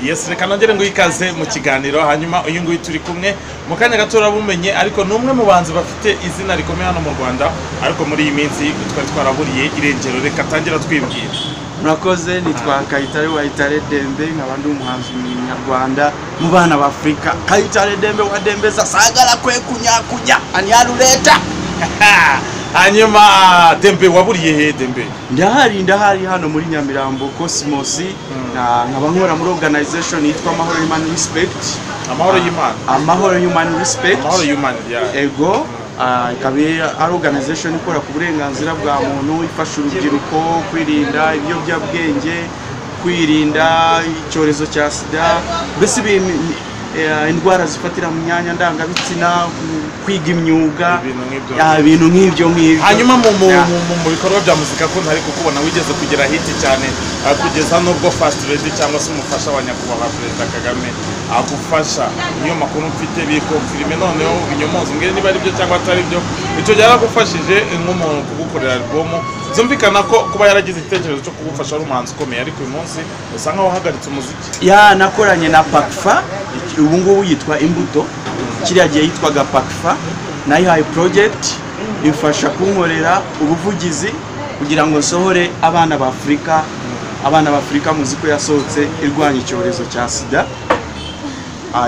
Yes, reka nongere ngo ikaze mu kiganiro hanyuma uyu nguyu turi kumwe mu kanya gato rabumenye ariko numwe mu banzi bafite izina rikomeye hano mu Rwanda ariko muri iyi minsi twari twaraburiye irengero reka tangira twibwira. Murakoze nitwa Kayitare Wayitare Dembe nk'abandi umuhanzi nyarwanda mu bana ba Afrika. Kayitare Dembe wa Dembeza sagala kwe kunya anyaruleta. Hanyuma Dembe waburiye he Dembe? Ndahari hano muri Nyamirambo Cosmos nkaba nkora muri organization yitwa Amahoro Human Respect. Amahoro Human Respect. Ego ikaba ari organization ikora ku burenganzira bwa muntu ifasha urubyiruko kwirinda ibiyobyabwenge, kwirinda icyorezo cya sida, mbese indwara zifatira mu myanya ndangabitsina, kwiga imyuga, ibintu nk'ibyo. Hanyuma mu bikorwa bya muzika ko ntari kukubona wigeze kugera hiti cyane kugeza nubwo First Lady cyangwa se umufasha wa nyakubahwa Perezida Kagame agufasha niyo makuru mfite bikonfirme noneho binyomoza mbere niba ari byo cyangwa atari byo icyo yaragufashije nk'umuntu kugukorera album zumvikana ko kuba yaragize igitekerezo cyo kugufasha ari umuhanzi ukomeye ariko uyu munsi usanga wahagaritse umuziki. Nakoranye na Pakfa ubu ngubu yitwa Imbuto, kiriya gihe yitwaga Pakfa, nayihaye project ifasha kunkorera ubuvugizi kugira ngo nsohore abana ba Afrika muziko yasohotse irwanya icyorezo cya sida.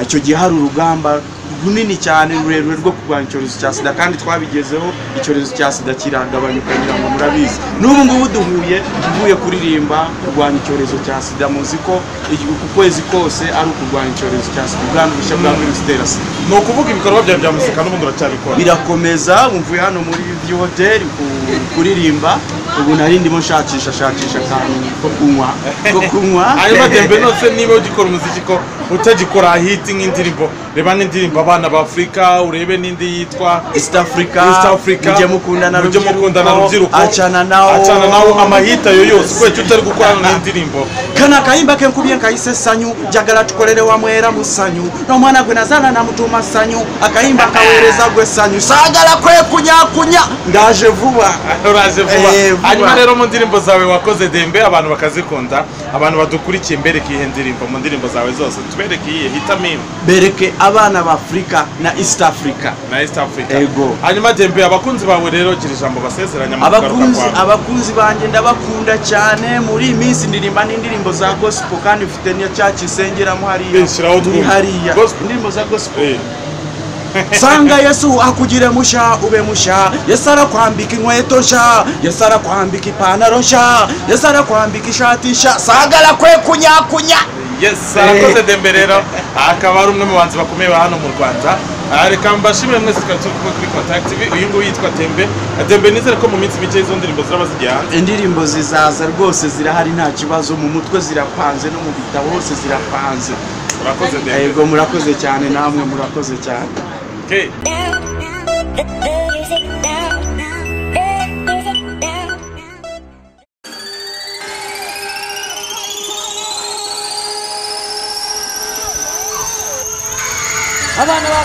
Icyo gihe hari urugamba runini cyane rurerure rwo kurwanya icyorezo cya sida kandi twabigezeho, icyorezo cya sida kiragabanyuka ngira ngo murabizi. N'ubu ngubu duhuye kuririmba kurwanya icyorezo cya sida, muziko ukwezi kose ari ukurwanya icyorezo cya sida, ubwandu bushya bwa virusi itera sida. Ni ukuvuga ibikorwa bya muzika n'ubundi uracyabikora? Birakomeza, mvuye hano muri View Hotel kuririmba, ubu nari ndimo nshakisha akantu ko kunywa. Hanyuma Dembe nose niba ugikora umuziki ko utagikora hiti nk'indirimbo, reba n'indirimbo abana ba Afrika, urebe n'indi yitwa East Africa, mujye mukundana rubyiruko, acana nawo amahita yo yose kwe utari gukora n'indirimbo. Kana kayimba ke nkubye kayise sanyu jagala tukolere wa mwera musanyu no mwana gwe nazana na mutuma sanyu akayimba kawereza gwe sanyu sagala kwe kunya ndaje vuba. Uraje vuba. Hanyuma rero mu ndirimbo zawe wakoze Dembe abantu bakazikunda, abantu badukurikiye mbereke ihe ndirimbo mu ndirimbo zawe zose tubereke iye hitamim bereke abana ba Afrika na East Africa. Ego. Hanyuma Dembe abakunzi bawe rero gira ijambo basezeranya mu abakunzi banje ndabakunda cyane muri iminsi ndirimba n'indirimbo za gospel kandi ufite niyo church isengeramo hariya indirimbo za gospel. Sanga Yesu akugire musha ube musha, Yesu arakwambika inkweto sha, Yesu arakwambika ipantaro sha, Yesu arakwambika ishati sha, sagala kwe kunya. Yes, arakoze Dembe rero akaba ari umwe mu banzi bakomeye hano mu Rwanda. Reka mbashimire mwese twari kuri Contact TV. Uyu nguyu yitwa Dembe nizere ko mu minsi mike izo ndirimbo ziraba zigiye hanze. Indirimbo zizaza rwose zirahari nta kibazo, mu mutwe zirapanze no mu bitabo hose zirapanze. Urakoze Dembe. Yego murakoze cyane, namwe murakoze cyane. Okay. Abana ba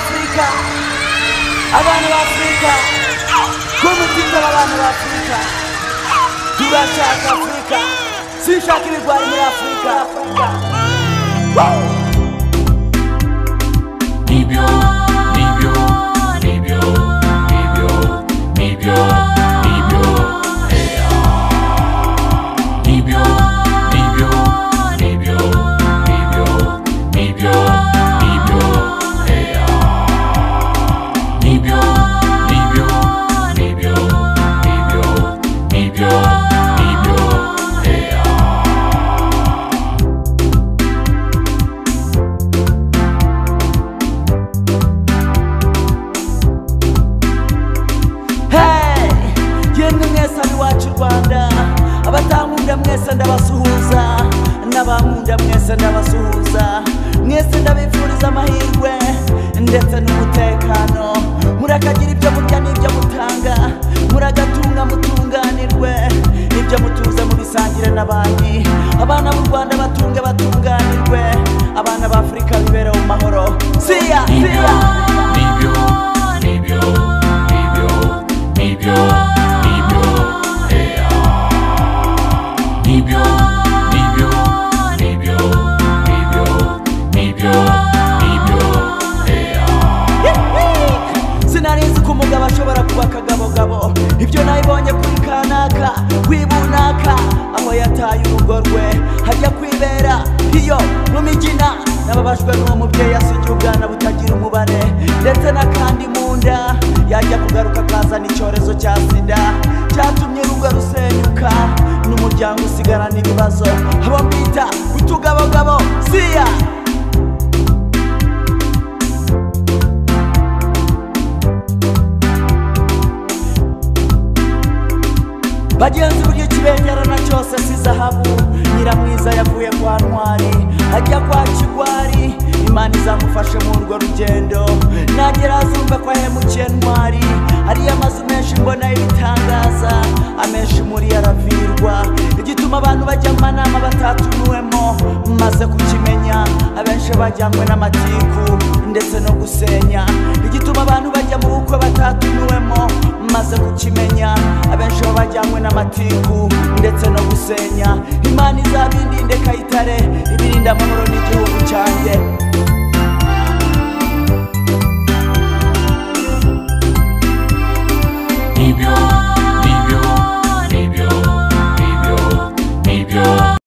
Afrika kumutinda abana ba Afrika turashaka Afrika sinshakira rwari muri Afrika. Nibyo ndabasuhuza n'abankunda mwese ndabasuhuza mwese ndabifuriza amahirwe ndetse n'umutekano murakagira ibyo murya n'ibyo mutanga muragatunga mutunganirwe ibyo mutuza mubisangire n'abandi abana b'u Rwanda batunge batunganirwe abana ba Afrika bibera mu mahoro. Siya Nibyo Busia. Bagenzi buryo kibengerana cyose si zahabu, Nyiramwiza yavuye kwa Ntwari ajya kwa Kigwari, Imana izamufashe mu urwo rugendo, nagera azumva ko ahemukiye Ntwari. Hariyo amazu menshi mbona ibitangaza, amenshi muri aravirwa, igituma abantu bajya mu manama batatumiwemo, maze kukimenya abenshi bajyanywe n'amatiku ndetse no gusenya, igituma abantu bajya mu bukwe batatumiwemo, maze kukimenya abenshi bajyanywe n'amatiku ndetse no gusenya. Imana izabindinde Kayitare, ibirinda amahoro n'igihugu cyanjye. Ibyo